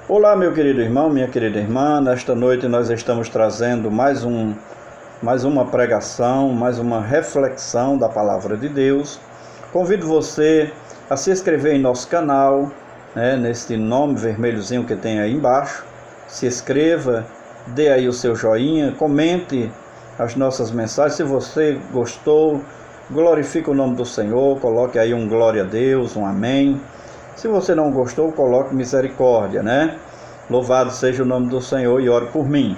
Olá, meu querido irmão, minha querida irmã. Nesta noite nós estamos trazendo mais uma pregação, mais uma reflexão da Palavra de Deus. Convido você a se inscrever em nosso canal, nesse nome vermelhozinho que tem aí embaixo. Se inscreva, dê aí o seu joinha, comente as nossas mensagens. Se você gostou, glorifique o nome do Senhor, coloque aí um glória a Deus, um amém. Se você não gostou, coloque misericórdia, Louvado seja o nome do Senhor e ore por mim.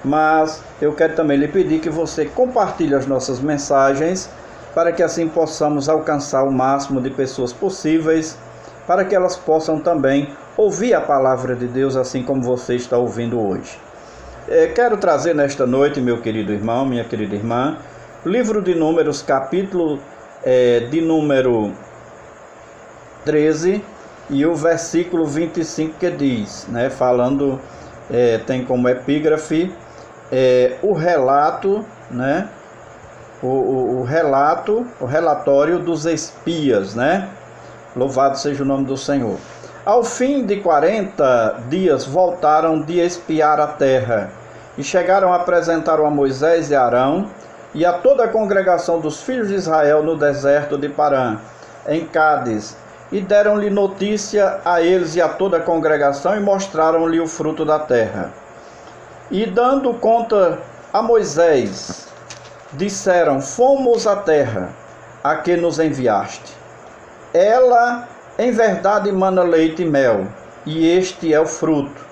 Mas eu quero também lhe pedir que você compartilhe as nossas mensagens, para que assim possamos alcançar o máximo de pessoas possíveis, para que elas possam também ouvir a palavra de Deus, assim como você está ouvindo hoje. Quero trazer nesta noite, meu querido irmão, minha querida irmã, livro de Números, capítulo de número 13, e o versículo 25 que diz, falando, tem como epígrafe o relato, o relatório dos espias, Louvado seja o nome do Senhor. Ao fim de 40 dias voltaram de espiar a terra, e chegaram a apresentar a Moisés e Arão, e a toda a congregação dos filhos de Israel no deserto de Parã, em Cádiz, e deram-lhe notícia a eles e a toda a congregação, e mostraram-lhe o fruto da terra. E dando conta a Moisés, disseram: fomos à terra a que nos enviaste. Ela em verdade mana leite e mel, e este é o fruto.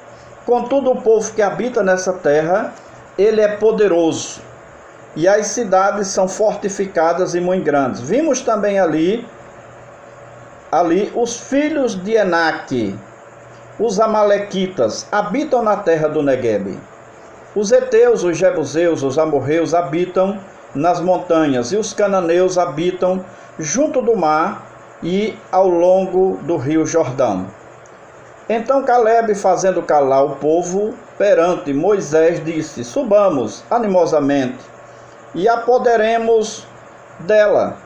Contudo, o povo que habita nessa terra, ele é poderoso, e as cidades são fortificadas e muito grandes. Vimos também ali os filhos de Enaque, os amalequitas, habitam na terra do Neguebe. Os heteus, os jebuseus, os amorreus habitam nas montanhas, e os cananeus habitam junto do mar e ao longo do rio Jordão. Então Calebe, fazendo calar o povo perante Moisés, disse: subamos animosamente e apoderemo-nos dela,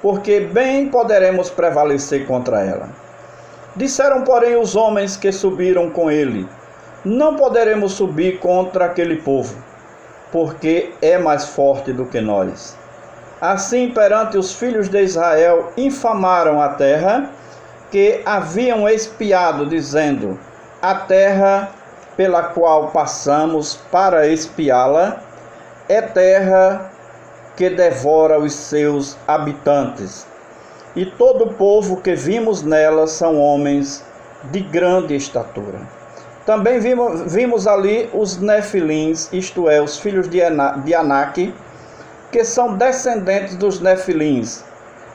porque bem poderemos prevalecer contra ela. Disseram, porém, os homens que subiram com ele: não poderemos subir contra aquele povo, porque é mais forte do que nós. Assim, perante os filhos de Israel, infamaram a terra que haviam espiado, dizendo: a terra pela qual passamos para espiá-la é terra que devora os seus habitantes, e todo o povo que vimos nela são homens de grande estatura. Também vimos ali os nefilins, isto é, os filhos de Anak, que são descendentes dos nefilins.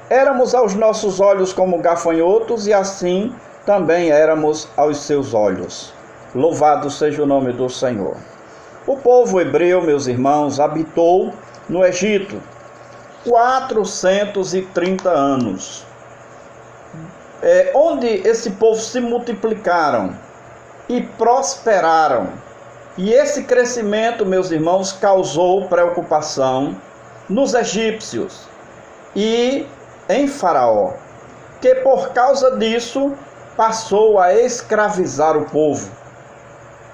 Éramos aos nossos olhos como gafanhotos, e assim também éramos aos seus olhos. Louvado seja o nome do Senhor. O povo hebreu, meus irmãos, habitou no Egito 430 anos, onde esse povo se multiplicaram e prosperaram. E esse crescimento, meus irmãos, causou preocupação nos egípcios e em Faraó, que por causa disso passou a escravizar o povo.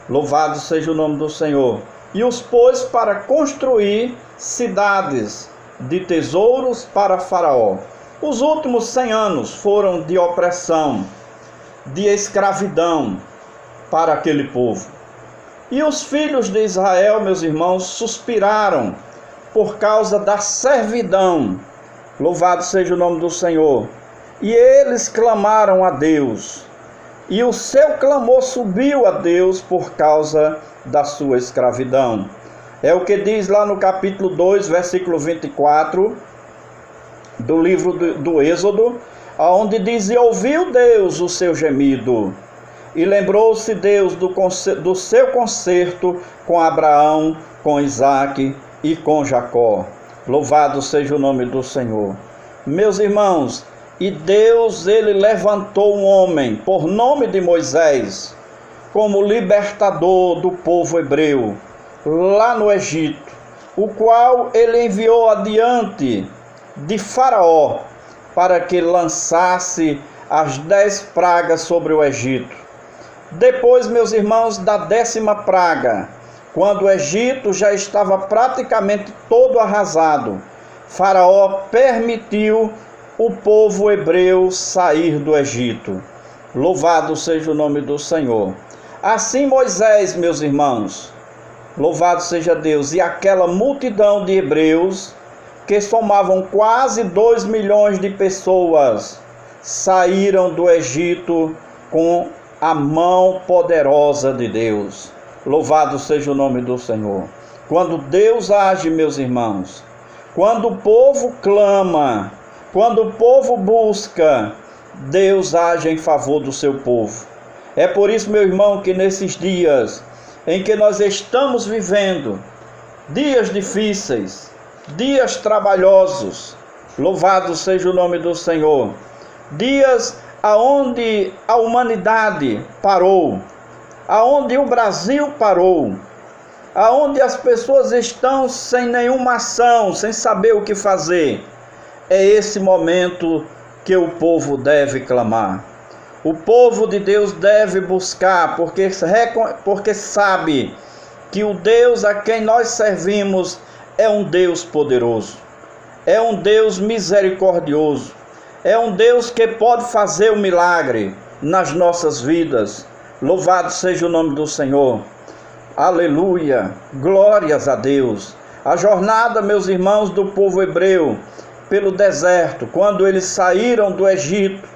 Louvado seja o nome do Senhor. E os pôs para construir cidades de tesouros para Faraó. Os últimos 100 anos foram de opressão, de escravidão para aquele povo. E os filhos de Israel, meus irmãos, suspiraram por causa da servidão. Louvado seja o nome do Senhor. E eles clamaram a Deus, e o seu clamor subiu a Deus por causa da sua escravidão. É o que diz lá no capítulo 2, versículo 24, do livro do Êxodo, onde diz: e ouviu Deus o seu gemido, e lembrou-se Deus do seu concerto com Abraão, com Isaque e com Jacó. Louvado seja o nome do Senhor. Meus irmãos, e Deus, ele levantou um homem, por nome de Moisés, como libertador do povo hebreu, lá no Egito, o qual ele enviou adiante de Faraó, para que lançasse as 10 pragas sobre o Egito. Depois, meus irmãos, da 10ª praga, quando o Egito já estava praticamente todo arrasado, Faraó permitiu o povo hebreu sair do Egito. Louvado seja o nome do Senhor. Assim Moisés, meus irmãos, louvado seja Deus, e aquela multidão de hebreus, que somavam quase 2 milhões de pessoas, saíram do Egito com a mão poderosa de Deus. Louvado seja o nome do Senhor. Quando Deus age, meus irmãos, quando o povo clama, quando o povo busca, Deus age em favor do seu povo. É por isso, meu irmão, que nesses dias em que nós estamos vivendo, dias difíceis, dias trabalhosos, louvado seja o nome do Senhor, dias aonde a humanidade parou, aonde o Brasil parou, aonde as pessoas estão sem nenhuma ação, sem saber o que fazer, é esse momento que o povo deve clamar. O povo de Deus deve buscar, porque sabe que o Deus a quem nós servimos é um Deus poderoso, é um Deus misericordioso, é um Deus que pode fazer um milagre nas nossas vidas. Louvado seja o nome do Senhor. Aleluia, glórias a Deus. A jornada, meus irmãos, do povo hebreu pelo deserto, quando eles saíram do Egito,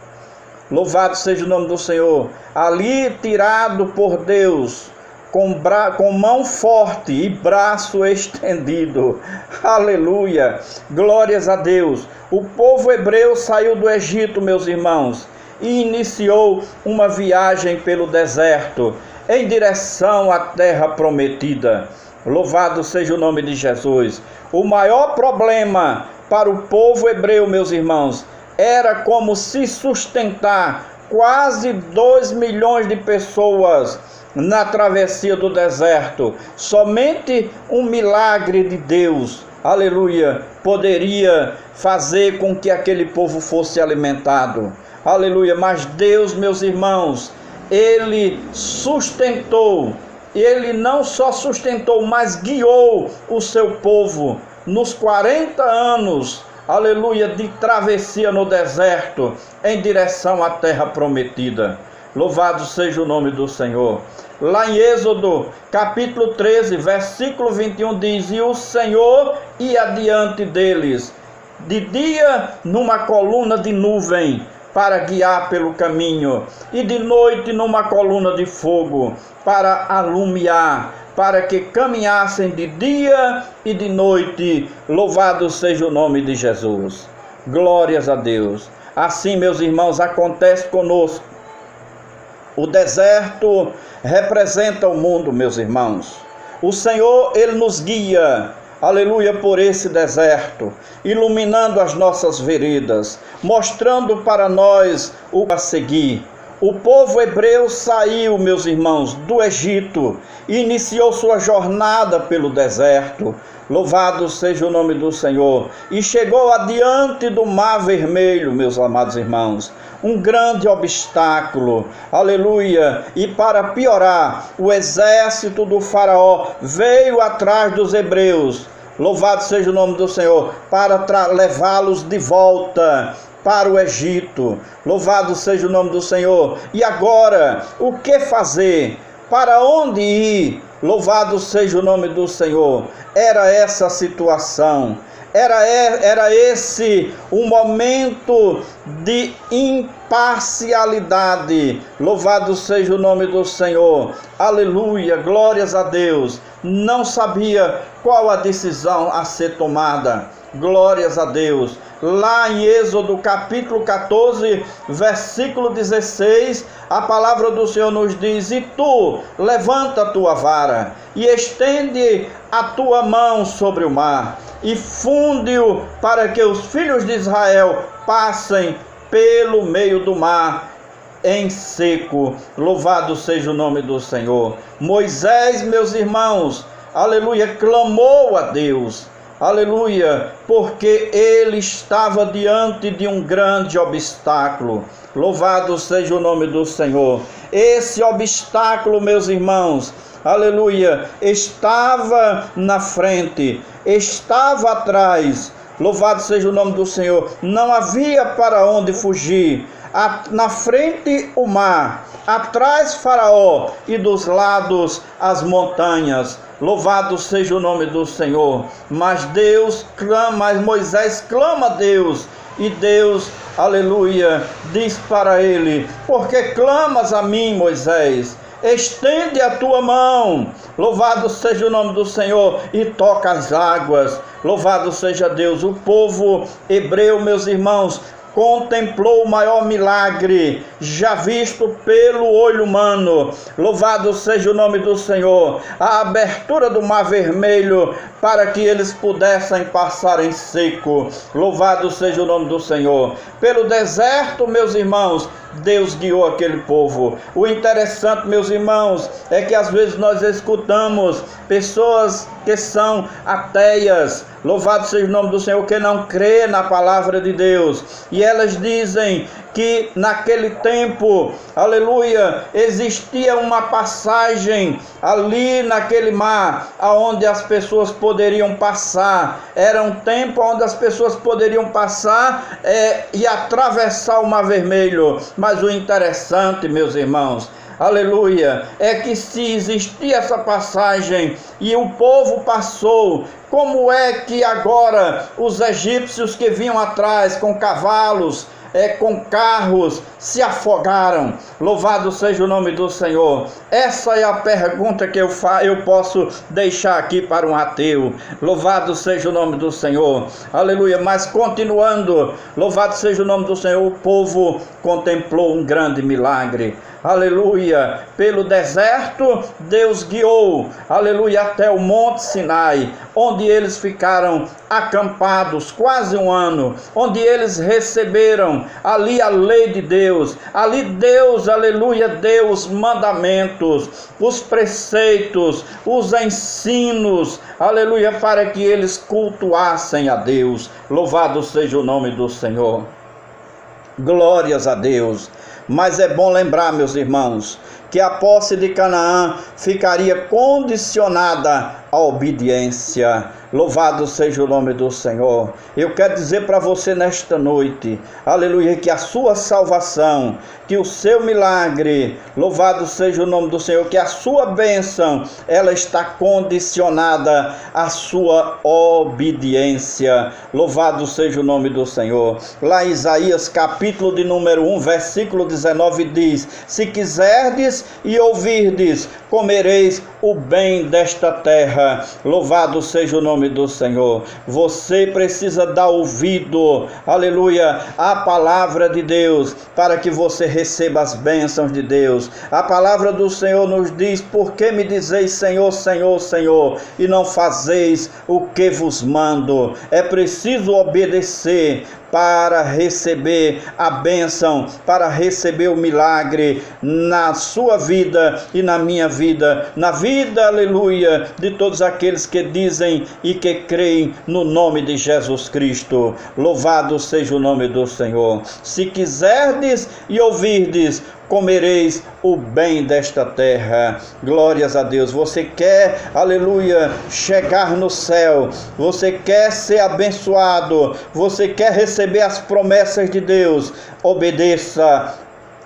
louvado seja o nome do Senhor, ali tirado por Deus, com mão forte e braço estendido. Aleluia, glórias a Deus. O povo hebreu saiu do Egito, meus irmãos, e iniciou uma viagem pelo deserto, em direção à terra prometida. Louvado seja o nome de Jesus. O maior problema para o povo hebreu, meus irmãos, era como se sustentar quase 2 milhões de pessoas na travessia do deserto. Somente um milagre de Deus, aleluia, poderia fazer com que aquele povo fosse alimentado. Aleluia, mas Deus, meus irmãos, Ele sustentou, Ele não só sustentou, mas guiou o seu povo nos 40 anos, aleluia, de travessia no deserto, em direção à terra prometida. Louvado seja o nome do Senhor. Lá em Êxodo, capítulo 13, versículo 21, diz: e o Senhor ia adiante deles, de dia numa coluna de nuvem, para guiar pelo caminho, e de noite numa coluna de fogo, para alumiar, para que caminhassem de dia e de noite. Louvado seja o nome de Jesus. Glórias a Deus. Assim, meus irmãos, acontece conosco. O deserto representa o mundo, meus irmãos. O Senhor, Ele nos guia, aleluia, por esse deserto, iluminando as nossas veredas, mostrando para nós o a seguir. O povo hebreu saiu, meus irmãos, do Egito e iniciou sua jornada pelo deserto. Louvado seja o nome do Senhor. E chegou adiante do Mar Vermelho, meus amados irmãos. Um grande obstáculo, aleluia. E para piorar, o exército do Faraó veio atrás dos hebreus. Louvado seja o nome do Senhor, para levá-los de volta para o Egito. Louvado seja o nome do Senhor. E agora, o que fazer? Para onde ir? Louvado seja o nome do Senhor. Era essa a situação. Era esse um momento de imparcialidade. Louvado seja o nome do Senhor. Aleluia, glórias a Deus. Não sabia qual a decisão a ser tomada. Glórias a Deus. Lá em Êxodo capítulo 14, versículo 16, a palavra do Senhor nos diz: e tu levanta a tua vara e estende a tua mão sobre o mar e funde-o, para que os filhos de Israel passem pelo meio do mar em seco. Louvado seja o nome do Senhor. Moisés, meus irmãos, aleluia, clamou a Deus. aleluia, porque ele estava diante de um grande obstáculo. Louvado seja o nome do Senhor. Esse obstáculo, meus irmãos, aleluia, estava na frente, estava atrás. Louvado seja o nome do Senhor. Não havia para onde fugir. Na frente o mar, atrás Faraó e dos lados as montanhas. Louvado seja o nome do Senhor. Mas Moisés clama a Deus, e Deus, aleluia, diz para ele: por que clamas a mim, Moisés? Estende a tua mão, louvado seja o nome do Senhor, e toca as águas. Louvado seja Deus. O povo hebreu, meus irmãos, contemplou o maior milagre já visto pelo olho humano. Louvado seja o nome do Senhor. A abertura do Mar Vermelho para que eles pudessem passar em seco. Louvado seja o nome do Senhor. Pelo deserto, meus irmãos, Deus guiou aquele povo. O interessante, meus irmãos, é que às vezes nós escutamos pessoas que são ateias, louvado seja o nome do Senhor, que não crê na palavra de Deus, e elas dizem que naquele tempo, aleluia, existia uma passagem ali naquele mar, aonde as pessoas poderiam passar. Era um tempo onde as pessoas poderiam passar e atravessar o Mar Vermelho. Mas o interessante, meus irmãos, aleluia, é que se existia essa passagem e o povo passou, como é que agora os egípcios que vinham atrás com cavalos, com carros, se afogaram? Louvado seja o nome do Senhor. Essa é a pergunta que eu posso deixar aqui para um ateu. Louvado seja o nome do Senhor, aleluia. Mas continuando, louvado seja o nome do Senhor, o povo contemplou um grande milagre. Aleluia, pelo deserto Deus guiou, aleluia, até o Monte Sinai, onde eles ficaram acampados quase um ano, onde eles receberam ali a lei de Deus, ali Deus, aleluia, deu os mandamentos, os preceitos, os ensinos, aleluia, para que eles cultuassem a Deus. Louvado seja o nome do Senhor. Glórias a Deus. Mas é bom lembrar, meus irmãos, que a posse de Canaã ficaria condicionada à obediência. Louvado seja o nome do Senhor. Eu quero dizer para você nesta noite, aleluia, que a sua salvação, que o seu milagre, louvado seja o nome do Senhor, que a sua bênção, ela está condicionada à sua obediência. Louvado seja o nome do Senhor. Lá em Isaías, capítulo de número 1, versículo 19, diz: se quiserdes e ouvirdes, comereis o bem desta terra. Louvado seja o nome do Senhor. Você precisa dar ouvido, aleluia, à palavra de Deus, para que você receba as bênçãos de Deus. A palavra do Senhor nos diz: por que me dizeis Senhor, Senhor, Senhor, e não fazeis o que vos mando? É preciso obedecer para receber a bênção, para receber o milagre na sua vida e na minha vida, na vida, aleluia, de todos aqueles que dizem e que creem no nome de Jesus Cristo. Louvado seja o nome do Senhor. Se quiserdes e ouvirdes, comereis o bem desta terra. Glórias a Deus. Você quer, aleluia, chegar no céu, você quer ser abençoado, você quer receber as promessas de Deus, obedeça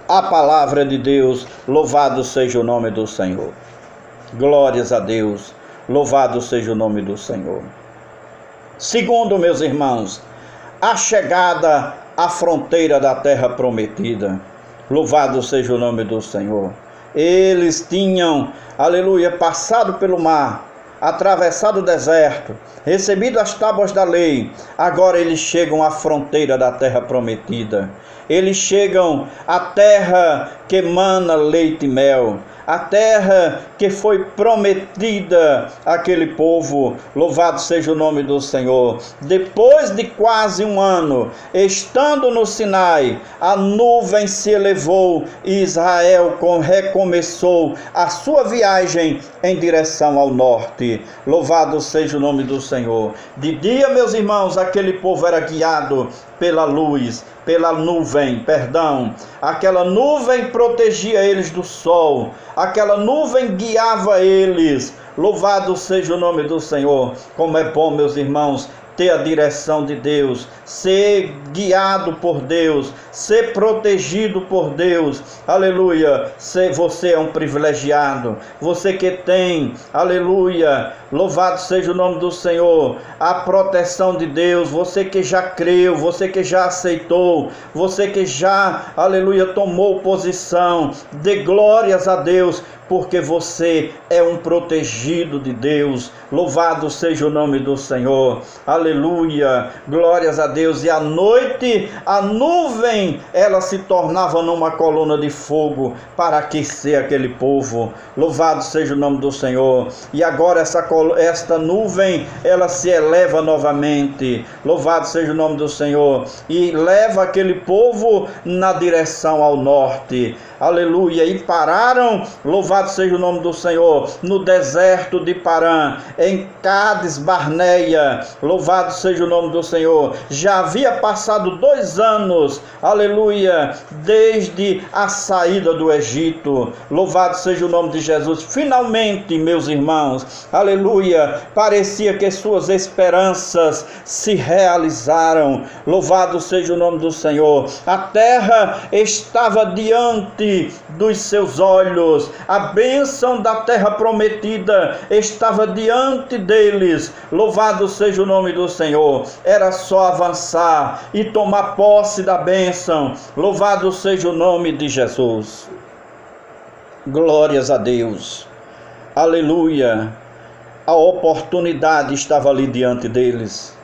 a palavra de Deus. Louvado seja o nome do Senhor. Glórias a Deus. Louvado seja o nome do Senhor. Segundo, meus irmãos, a chegada à fronteira da terra prometida. Louvado seja o nome do Senhor. Eles tinham, aleluia, passado pelo mar, atravessado o deserto, recebido as tábuas da lei. Agora eles chegam à fronteira da terra prometida. Eles chegam à terra que emana leite e mel, a terra que foi prometida àquele povo. Louvado seja o nome do Senhor. Depois de quase um ano, estando no Sinai, a nuvem se elevou e Israel recomeçou a sua viagem em direção ao norte. Louvado seja o nome do Senhor. De dia, meus irmãos, aquele povo era guiado pela luz, pela nuvem, aquela nuvem protegia eles do sol, aquela nuvem guiava eles. Louvado seja o nome do Senhor. Como é bom, meus irmãos, ter a direção de Deus, ser guiado por Deus, ser protegido por Deus. Aleluia. Você é um privilegiado, você que tem, aleluia, louvado seja o nome do Senhor, a proteção de Deus. Você que já creu, você que já aceitou, você que já, aleluia, tomou posição, dê glórias a Deus, porque você é um protegido de Deus. Louvado seja o nome do Senhor. Aleluia, glórias a Deus. E à noite a nuvem, ela se tornava numa coluna de fogo para aquecer aquele povo. Louvado seja o nome do Senhor. E agora esta nuvem, ela se eleva novamente. Louvado seja o nome do Senhor. E leva aquele povo na direção ao norte. Aleluia. E pararam, louvado seja o nome do Senhor, no deserto de Parã, em Cádiz Barneia. Louvado seja o nome do Senhor. Já havia passado 2 anos, aleluia, desde a saída do Egito. Louvado seja o nome de Jesus. Finalmente, meus irmãos, aleluia, parecia que suas esperanças se realizaram. Louvado seja o nome do Senhor. A terra estava diante dos seus olhos, a bênção da terra prometida estava diante deles. Louvado seja o nome do Senhor. Era só avançar e tomar posse da bênção. Louvado seja o nome de Jesus. Glórias a Deus. Aleluia. A oportunidade estava ali diante deles.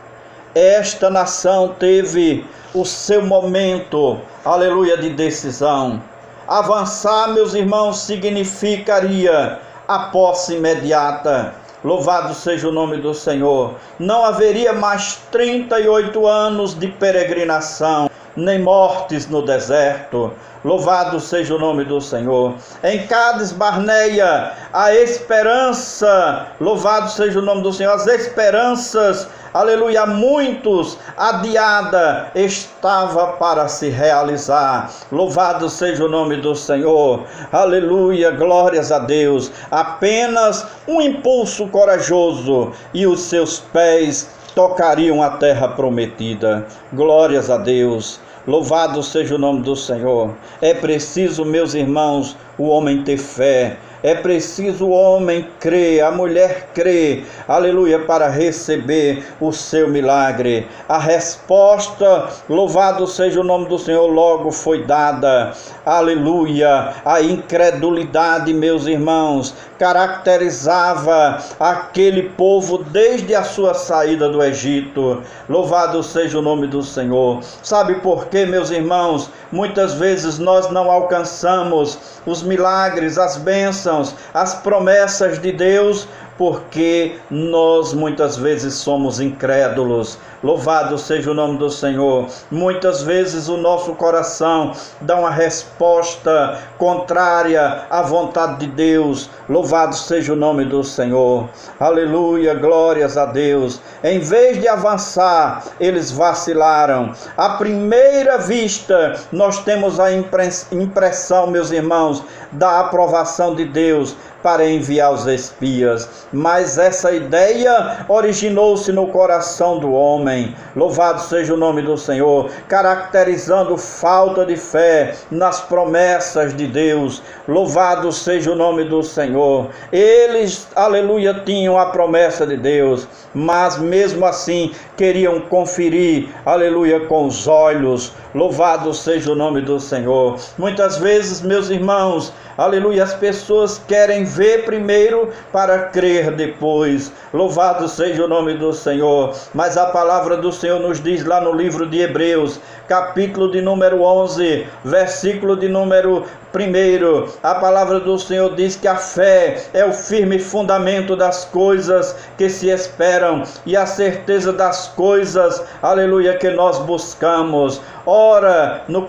Esta nação teve o seu momento, aleluia, de decisão. Avançar, meus irmãos, significaria a posse imediata. Louvado seja o nome do Senhor. Não haveria mais 38 anos de peregrinação, nem mortes no deserto. Louvado seja o nome do Senhor. Em Cádiz Barneia, a esperança, louvado seja o nome do Senhor, as esperanças, aleluia, muitos adiada, estava para se realizar. Louvado seja o nome do Senhor. Aleluia, glórias a Deus. Apenas um impulso corajoso e os seus pés tocariam a terra prometida. Glórias a Deus. Louvado seja o nome do Senhor. É preciso, meus irmãos, o homem ter fé. É preciso o homem crer, a mulher crer, aleluia, para receber o seu milagre. A resposta, louvado seja o nome do Senhor, logo foi dada. Aleluia. A incredulidade, meus irmãos, caracterizava aquele povo desde a sua saída do Egito. Louvado seja o nome do Senhor. Sabe por quê, meus irmãos? Muitas vezes nós não alcançamos os milagres, as bênçãos, as promessas de Deus, porque nós muitas vezes somos incrédulos. Louvado seja o nome do Senhor. Muitas vezes o nosso coração dá uma resposta contrária à vontade de Deus. Louvado seja o nome do Senhor. Aleluia, glórias a Deus. Em vez de avançar, eles vacilaram. À primeira vista, nós temos a impressão, meus irmãos, da aprovação de Deus para enviar os espias, mas essa ideia originou-se no coração do homem. Louvado seja o nome do Senhor, caracterizando falta de fé nas promessas de Deus. Louvado seja o nome do Senhor. Eles, aleluia, tinham a promessa de Deus, mas mesmo assim queriam conferir, aleluia, com os olhos. Louvado seja o nome do Senhor. Muitas vezes, meus irmãos, aleluia, as pessoas querem ver primeiro para crer depois. Louvado seja o nome do Senhor. Mas a palavra do Senhor nos diz lá no livro de Hebreus, capítulo de número 11, versículo de número 1, a palavra do Senhor diz que a fé é o firme fundamento das coisas que se esperam e a certeza das coisas, aleluia, que nós buscamos. Ora, no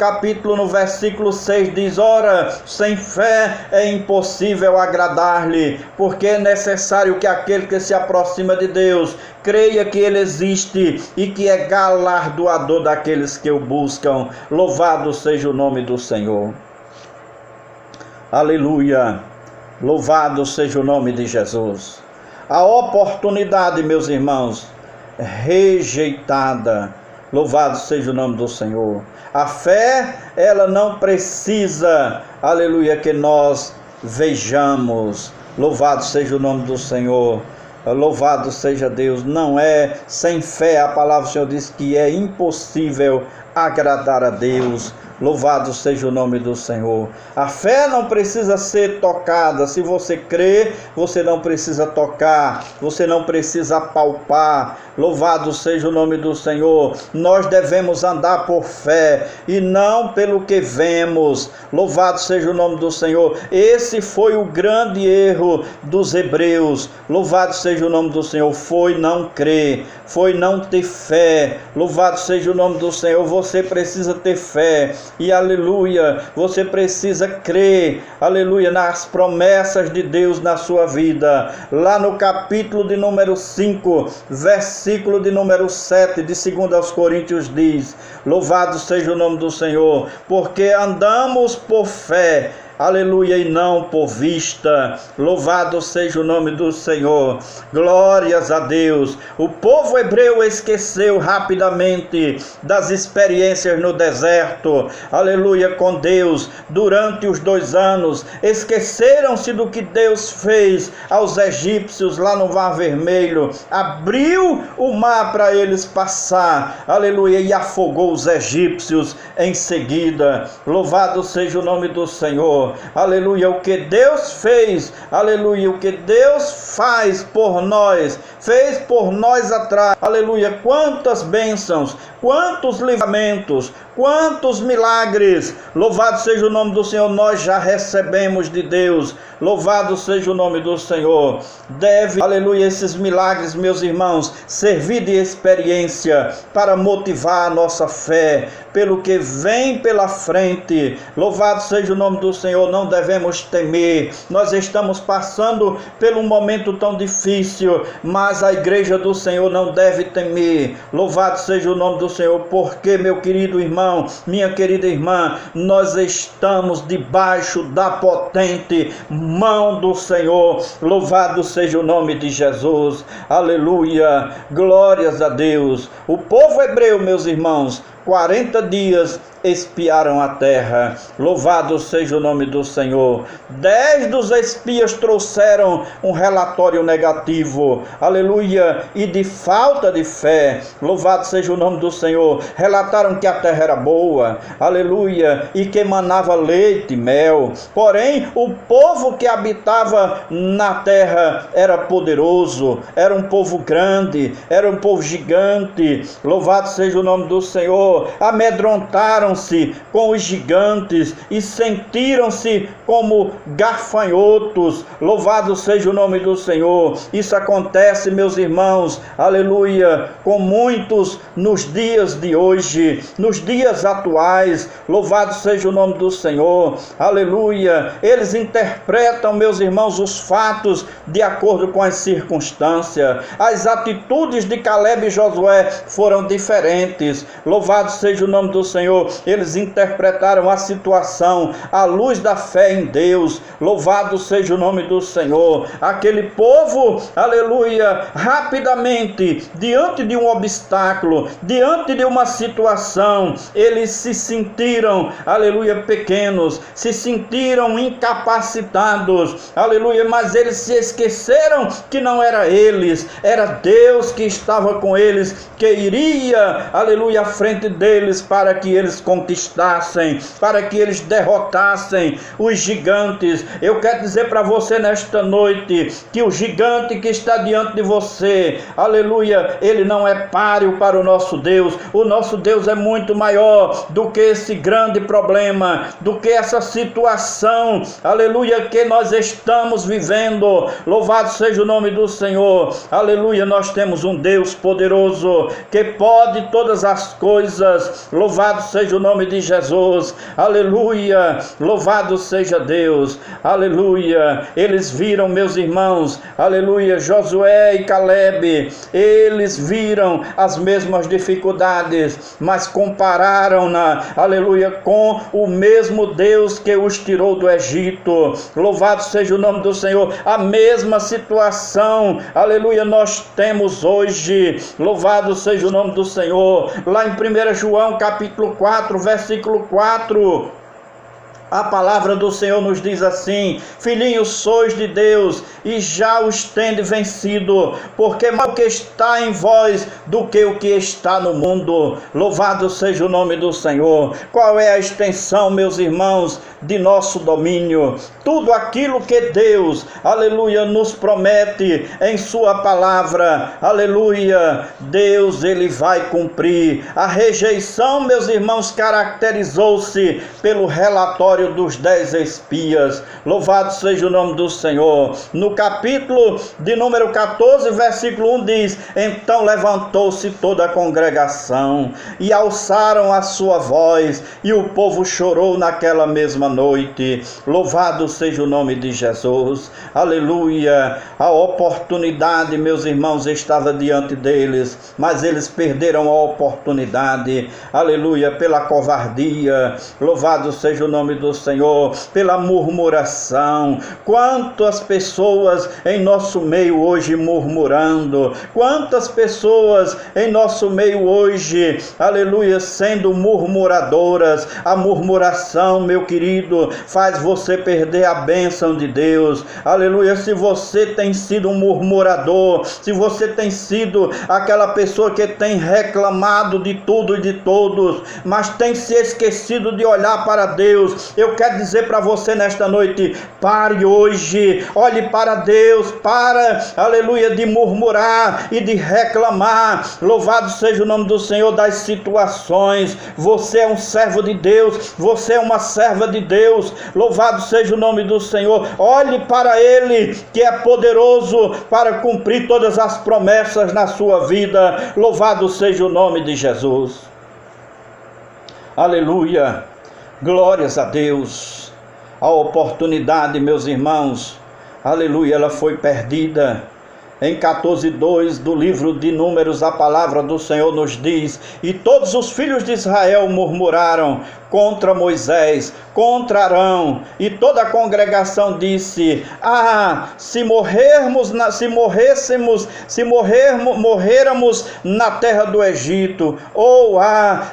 versículo 6 diz: ora, sem fé é impossível agradar-lhe, porque é necessário que aquele que se aproxima de Deus creia que Ele existe e que é galardoador daqueles que o buscam. Louvado seja o nome do Senhor. Aleluia, louvado seja o nome de Jesus. A oportunidade, meus irmãos, rejeitada. Louvado seja o nome do Senhor. A fé, ela não precisa, aleluia, que nós vejamos. Louvado seja o nome do Senhor. Louvado seja Deus. Não é sem fé, a palavra do Senhor diz que é impossível agradar a Deus. Louvado seja o nome do Senhor. A fé não precisa ser tocada. Se você crê, você não precisa tocar, você não precisa palpar. Louvado seja o nome do Senhor. Nós devemos andar por fé e não pelo que vemos. Louvado seja o nome do Senhor. Esse foi o grande erro dos hebreus. Louvado seja o nome do Senhor. Foi não crer, foi não ter fé. Louvado seja o nome do Senhor. Você precisa ter fé. E aleluia, você precisa crer, aleluia, nas promessas de Deus na sua vida. Lá no capítulo de número 5, versículo de número 7 de 2 aos Coríntios diz: louvado seja o nome do Senhor, porque andamos por fé, aleluia, e não por vista. Louvado seja o nome do Senhor. Glórias a Deus. O povo hebreu esqueceu rapidamente das experiências no deserto, aleluia, com Deus durante os 2 anos. Esqueceram-se do que Deus fez aos egípcios lá no Mar Vermelho. Abriu o mar para eles passar, aleluia, e afogou os egípcios em seguida. Louvado seja o nome do Senhor. Aleluia, o que Deus fez, aleluia, o que Deus faz por nós, fez por nós atrás, aleluia, quantas bênçãos, quantos livramentos, quantos milagres. Louvado seja o nome do Senhor, nós já recebemos de Deus. Louvado seja o nome do Senhor. Deve, aleluia, esses milagres, meus irmãos, servir de experiência para motivar a nossa fé pelo que vem pela frente. Louvado seja o nome do Senhor. Não devemos temer. Nós estamos passando por um momento tão difícil, mas a igreja do Senhor não deve temer. Louvado seja o nome do Senhor, porque, meu querido irmão, minha querida irmã, nós estamos debaixo da potente mão do Senhor. Louvado seja o nome de Jesus. Aleluia, glórias a Deus. O povo hebreu, meus irmãos, 40 dias espiaram a terra. Louvado seja o nome do Senhor. 10 dos espias trouxeram um relatório negativo, aleluia, e de falta de fé. Louvado seja o nome do Senhor. Relataram que a terra era boa, aleluia, e que emanava leite e mel. Porém, o povo que habitava na terra era poderoso, era um povo grande, era um povo gigante. Louvado seja o nome do Senhor. Amedrontaram-se com os gigantes e sentiram-se como gafanhotos. Louvado seja o nome do Senhor. Isso acontece, meus irmãos, aleluia, com muitos nos dias de hoje, nos dias atuais. Louvado seja o nome do Senhor, aleluia. Eles interpretam, meus irmãos, os fatos de acordo com as circunstâncias. As atitudes de Caleb e Josué foram diferentes. Louvado seja o nome do Senhor. Eles interpretaram a situação à luz da fé em Deus. Louvado seja o nome do Senhor. Aquele povo, aleluia, rapidamente, diante de um obstáculo, diante de uma situação, eles se sentiram, aleluia, pequenos, se sentiram incapacitados, aleluia, mas eles se esqueceram que não era eles, era Deus que estava com eles, que iria, aleluia, à frente deles para que eles conquistassem, para que eles derrotassem os gigantes. Eu quero dizer para você nesta noite que o gigante que está diante de você, aleluia, ele não é páreo para o nosso Deus. O nosso Deus é muito maior do que esse grande problema, do que essa situação, aleluia, que nós estamos vivendo. Louvado seja o nome do Senhor, aleluia. Nós temos um Deus poderoso que pode todas as coisas. Louvado seja o nome de Jesus, aleluia. Louvado seja Deus, aleluia. Eles viram, meus irmãos, aleluia, Josué e Calebe, eles viram as mesmas dificuldades, mas compararam-na, aleluia, com o mesmo Deus que os tirou do Egito. Louvado seja o nome do Senhor. A mesma situação, aleluia, nós temos hoje. Louvado seja o nome do Senhor. Lá em 1 João capítulo 4, versículo 4, a palavra do Senhor nos diz assim: filhinhos, sois de Deus e já os tendes vencido, porque mais o que está em vós do que o que está no mundo. Louvado seja o nome do Senhor. Qual é a extensão, meus irmãos, de nosso domínio? Tudo aquilo que Deus, aleluia, nos promete em sua palavra, aleluia, Deus, ele vai cumprir. A rejeição, meus irmãos, caracterizou-se pelo relatório dos 10 espias. Louvado seja o nome do Senhor. No capítulo de número 14, versículo 1 diz: então levantou-se toda a congregação e alçaram a sua voz, e o povo chorou naquela mesma noite. Louvado seja o nome de Jesus, aleluia. A oportunidade, meus irmãos, estava diante deles, mas eles perderam a oportunidade, aleluia, pela covardia. Louvado seja o nome do Senhor, pela murmuração. Quantas pessoas em nosso meio hoje murmurando, quantas pessoas em nosso meio hoje, aleluia, sendo murmuradoras. A murmuração, meu querido, faz você perder a bênção de Deus, aleluia. Se você tem sido um murmurador, se você tem sido aquela pessoa que tem reclamado de tudo e de todos, mas tem se esquecido de olhar para Deus, eu quero dizer para você nesta noite: pare hoje, olhe para Deus, para, aleluia, de murmurar e de reclamar. Louvado seja o nome do Senhor das situações. Você é um servo de Deus, você é uma serva de Deus. Louvado seja o nome do Senhor. Olhe para Ele, que é poderoso para cumprir todas as promessas na sua vida. Louvado seja o nome de Jesus. Aleluia. Glórias a Deus. A oportunidade, meus irmãos, aleluia, ela foi perdida. Em 14:2 do livro de Números, a palavra do Senhor nos diz: e todos os filhos de Israel murmuraram contra Moisés, contra Arão, e toda a congregação disse: se morrêramos na terra do Egito, ou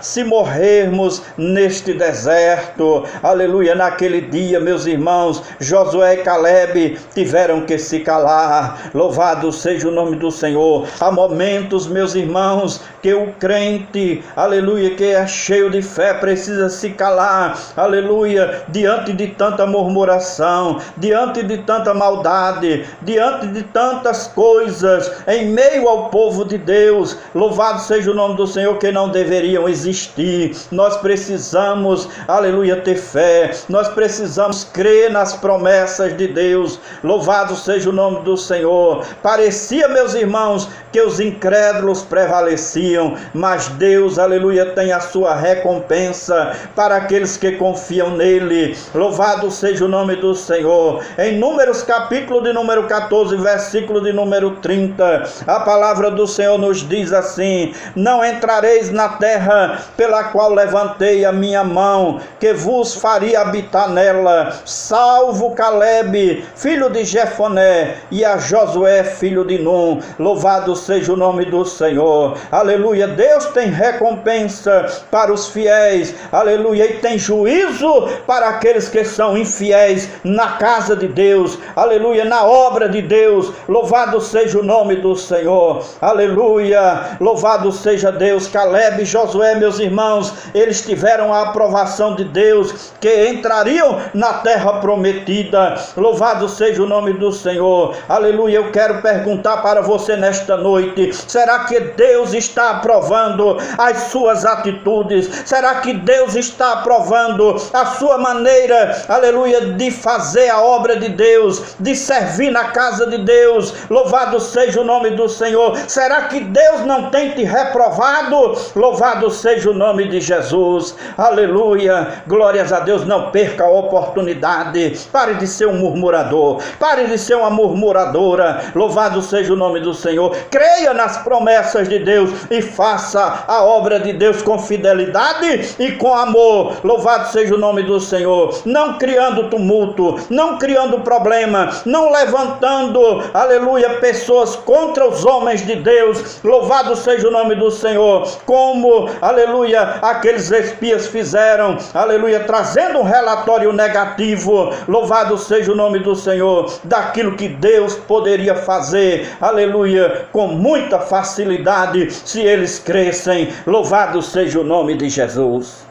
se morrermos neste deserto. Aleluia. Naquele dia, meus irmãos, Josué e Calebe tiveram que se calar. Louvado seja o nome do Senhor. Há momentos, meus irmãos, que o crente, aleluia, que é cheio de fé, precisa se calar, aleluia, diante de tanta murmuração, diante de tanta maldade, diante de tantas coisas, em meio ao povo de Deus. Louvado seja o nome do Senhor, que não deveriam existir. Nós precisamos, aleluia, ter fé, nós precisamos crer nas promessas de Deus. Louvado seja o nome do Senhor. Parecia, meus irmãos, que os incrédulos prevaleciam, mas Deus, aleluia, tem a sua recompensa para aqueles que confiam nele. Louvado seja o nome do Senhor. Em Números capítulo de número 14, versículo de número 30, a palavra do Senhor nos diz assim: não entrareis na terra pela qual levantei a minha mão, que vos faria habitar nela, salvo Calebe, filho de Jefoné, e a Josué, filho de Num. Louvado seja o nome do Senhor. Aleluia. Deus tem recompensa para os fiéis. Aleluia. aleluia, e tem juízo para aqueles que são infiéis na casa de Deus, aleluia, na obra de Deus. Louvado seja o nome do Senhor, aleluia, louvado seja Deus. Caleb e Josué, meus irmãos, eles tiveram a aprovação de Deus, que entrariam na terra prometida. Louvado seja o nome do Senhor, aleluia. Eu quero perguntar para você nesta noite: será que Deus está aprovando as suas atitudes? Será que Deus está aprovando a sua maneira, aleluia, de fazer a obra de Deus, de servir na casa de Deus? Louvado seja o nome do Senhor. Será que Deus não tem te reprovado? Louvado seja o nome de Jesus, aleluia, glórias a Deus. Não perca a oportunidade. Pare de ser um murmurador, pare de ser uma murmuradora. Louvado seja o nome do Senhor. Creia nas promessas de Deus e faça a obra de Deus com fidelidade e com amor. Louvado seja o nome do Senhor. Não criando tumulto, não criando problema, não levantando, aleluia, pessoas contra os homens de Deus. Louvado seja o nome do Senhor, como, aleluia, aqueles espias fizeram, aleluia, trazendo um relatório negativo. Louvado seja o nome do Senhor, daquilo que Deus poderia fazer, aleluia, com muita facilidade, se eles crescem. Louvado seja o nome de Jesus,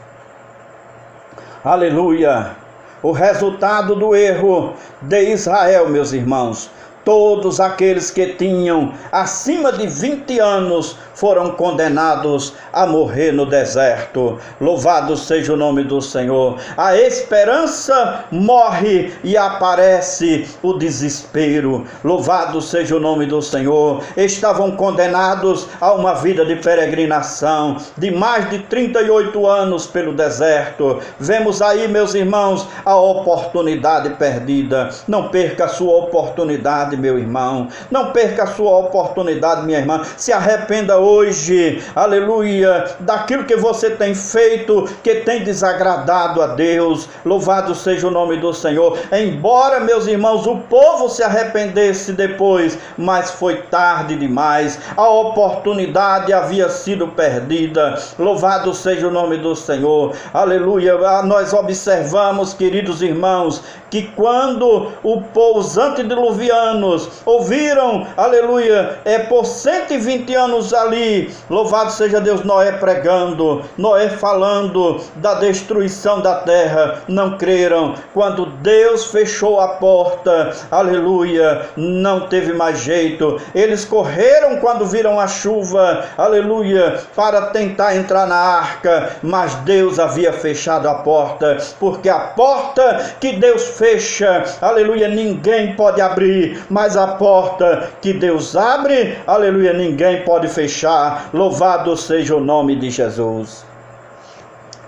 aleluia. O resultado do erro de Israel, meus irmãos, todos aqueles que tinham acima de 20 anos foram condenados a morrer no deserto. Louvado seja o nome do Senhor. A esperança morre e aparece o desespero. Louvado seja o nome do Senhor. Estavam condenados a uma vida de peregrinação de mais de 38 anos pelo deserto. Vemos aí, meus irmãos, a oportunidade perdida. Não perca a sua oportunidade, meu irmão. Não perca a sua oportunidade, minha irmã. Se arrependa hoje, aleluia, daquilo que você tem feito, que tem desagradado a Deus. Louvado seja o nome do Senhor. Embora, meus irmãos, o povo se arrependesse depois, mas foi tarde demais. A oportunidade havia sido perdida. Louvado seja o nome do Senhor, aleluia. Nós observamos, queridos irmãos, que quando os antediluvianos ouviram, aleluia, por 120 anos ali, louvado seja Deus, Noé pregando, Noé falando da destruição da terra, não creram. Quando Deus fechou a porta, aleluia, não teve mais jeito. Eles correram quando viram a chuva, aleluia, para tentar entrar na arca, mas Deus havia fechado a porta, porque a porta que Deus fecha, aleluia, ninguém pode abrir, mas a porta que Deus abre, aleluia, ninguém pode fechar. Louvado seja o nome de Jesus,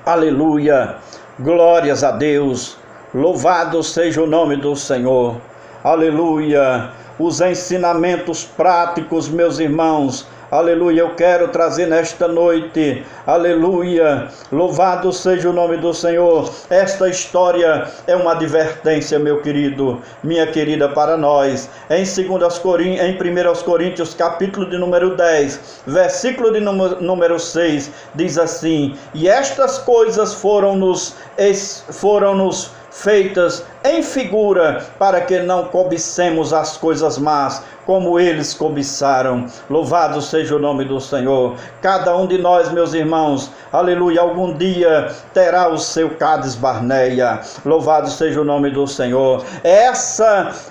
aleluia, glórias a Deus, louvado seja o nome do Senhor, aleluia. Os ensinamentos práticos, meus irmãos, aleluia, eu quero trazer nesta noite, aleluia, louvado seja o nome do Senhor. Esta história é uma advertência, meu querido, minha querida, para nós. Em 1 Coríntios, capítulo de número 10, versículo de número 6, diz assim: e estas coisas foram-nos feitas em figura, para que não cobicemos as coisas más, como eles cobiçaram. Louvado seja o nome do Senhor. Cada um de nós, meus irmãos, aleluia, algum dia terá o seu Cades Barneia. Louvado seja o nome do Senhor.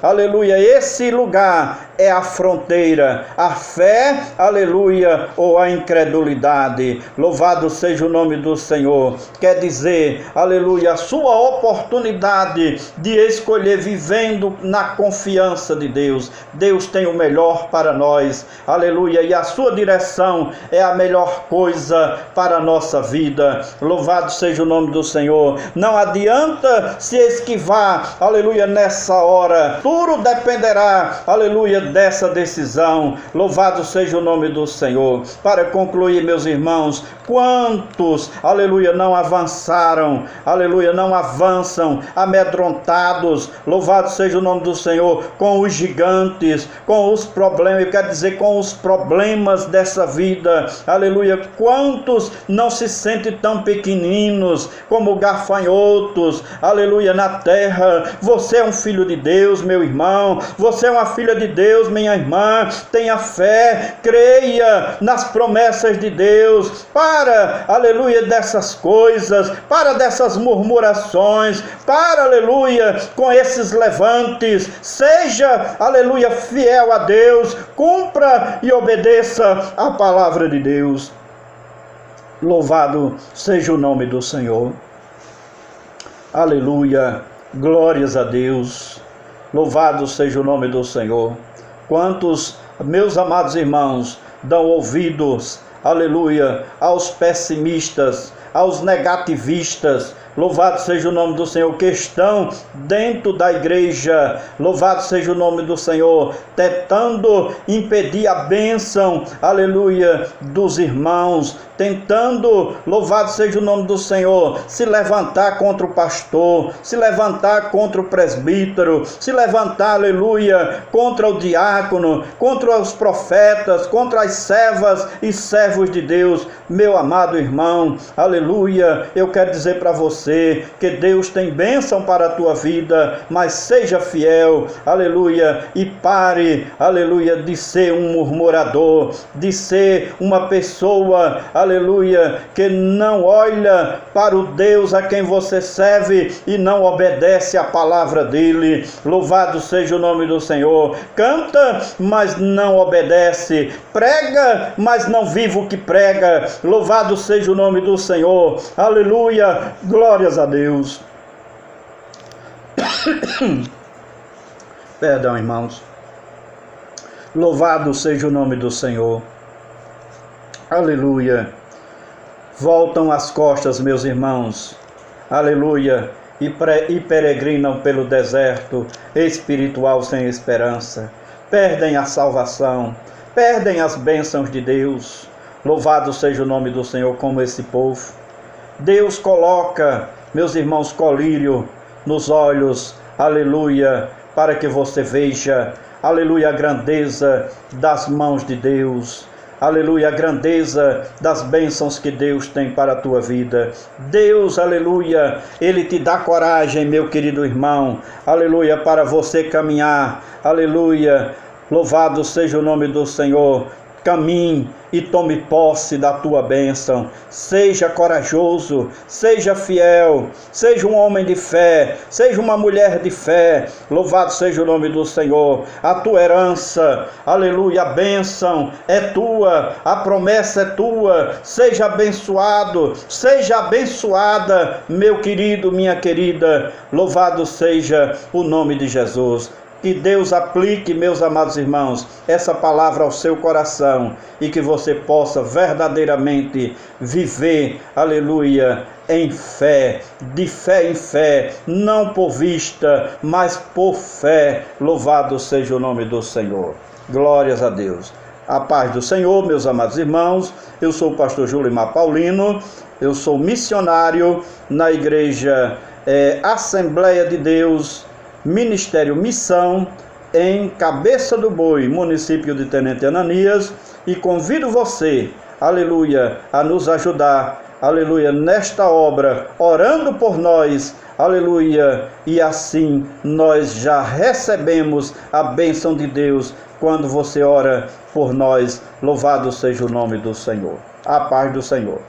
Aleluia, esse lugar é a fronteira, a fé, aleluia, ou a incredulidade. Louvado seja o nome do Senhor. Quer dizer, aleluia, a sua oportunidade de escolher vivendo na confiança de Deus. Deus tem o melhor para nós, aleluia, e a sua direção é a melhor coisa para a nossa vida. Louvado seja o nome do Senhor. Não adianta se esquivar, aleluia, nessa hora. Tudo dependerá, aleluia, dessa decisão. Louvado seja o nome do Senhor. Para concluir, meus irmãos, quantos, aleluia, não avançaram, aleluia, não avançam, amedrontados, enfrentados, louvado seja o nome do Senhor, com os gigantes, com os problemas, eu quero dizer com os problemas dessa vida, aleluia. Quantos não se sentem tão pequeninos como gafanhotos, aleluia, na terra? Você é um filho de Deus, meu irmão, você é uma filha de Deus, minha irmã. Tenha fé, creia nas promessas de Deus, para, aleluia, dessas coisas, para dessas murmurações, para, aleluia, com esses levantes, seja, aleluia, fiel a Deus, cumpra e obedeça a palavra de Deus. Louvado seja o nome do Senhor. Aleluia, glórias a Deus. Louvado seja o nome do Senhor. Quantos, meus amados irmãos, dão ouvidos, aleluia, aos pessimistas, aos negativistas, louvado seja o nome do Senhor, que estão dentro da igreja, louvado seja o nome do Senhor, tentando impedir a bênção, aleluia, dos irmãos, tentando, louvado seja o nome do Senhor, se levantar contra o pastor, se levantar contra o presbítero, se levantar, aleluia, contra o diácono, contra os profetas, contra as servas e servos de Deus. Meu amado irmão, aleluia, eu quero dizer para você que Deus tem bênção para a tua vida, mas seja fiel, aleluia, e pare, aleluia, de ser um murmurador, de ser uma pessoa, aleluia, que não olha para o Deus a quem você serve e não obedece à palavra dele. Louvado seja o nome do Senhor. Canta, mas não obedece. Prega, mas não vive o que prega. Louvado seja o nome do Senhor. Aleluia, glórias a Deus. Perdão, irmãos. Louvado seja o nome do Senhor. Aleluia. Voltam as costas, meus irmãos. Aleluia. E peregrinam pelo deserto espiritual sem esperança. Perdem a salvação. Perdem as bênçãos de Deus. Louvado seja o nome do Senhor, como esse povo. Deus coloca, meus irmãos, colírio nos olhos, aleluia, para que você veja, aleluia, a grandeza das mãos de Deus, aleluia, a grandeza das bênçãos que Deus tem para a tua vida. Deus, aleluia, Ele te dá coragem, meu querido irmão, aleluia, para você caminhar, aleluia, louvado seja o nome do Senhor. Caminhe e tome posse da tua bênção. Seja corajoso, seja fiel, seja um homem de fé, seja uma mulher de fé. Louvado seja o nome do Senhor. A tua herança, aleluia, a bênção é tua, a promessa é tua. Seja abençoado, seja abençoada, meu querido, minha querida. Louvado seja o nome de Jesus. Que Deus aplique, meus amados irmãos, essa palavra ao seu coração e que você possa verdadeiramente viver, aleluia, em fé, de fé em fé, não por vista, mas por fé. Louvado seja o nome do Senhor. Glórias a Deus. A paz do Senhor, meus amados irmãos. Eu sou o pastor Julimar Paulino, eu sou missionário na igreja Assembleia de Deus, Ministério Missão, em Cabeça do Boi, município de Tenente Ananias, e convido você, aleluia, a nos ajudar, aleluia, nesta obra, orando por nós, aleluia, e assim nós já recebemos a bênção de Deus quando você ora por nós. Louvado seja o nome do Senhor. A paz do Senhor.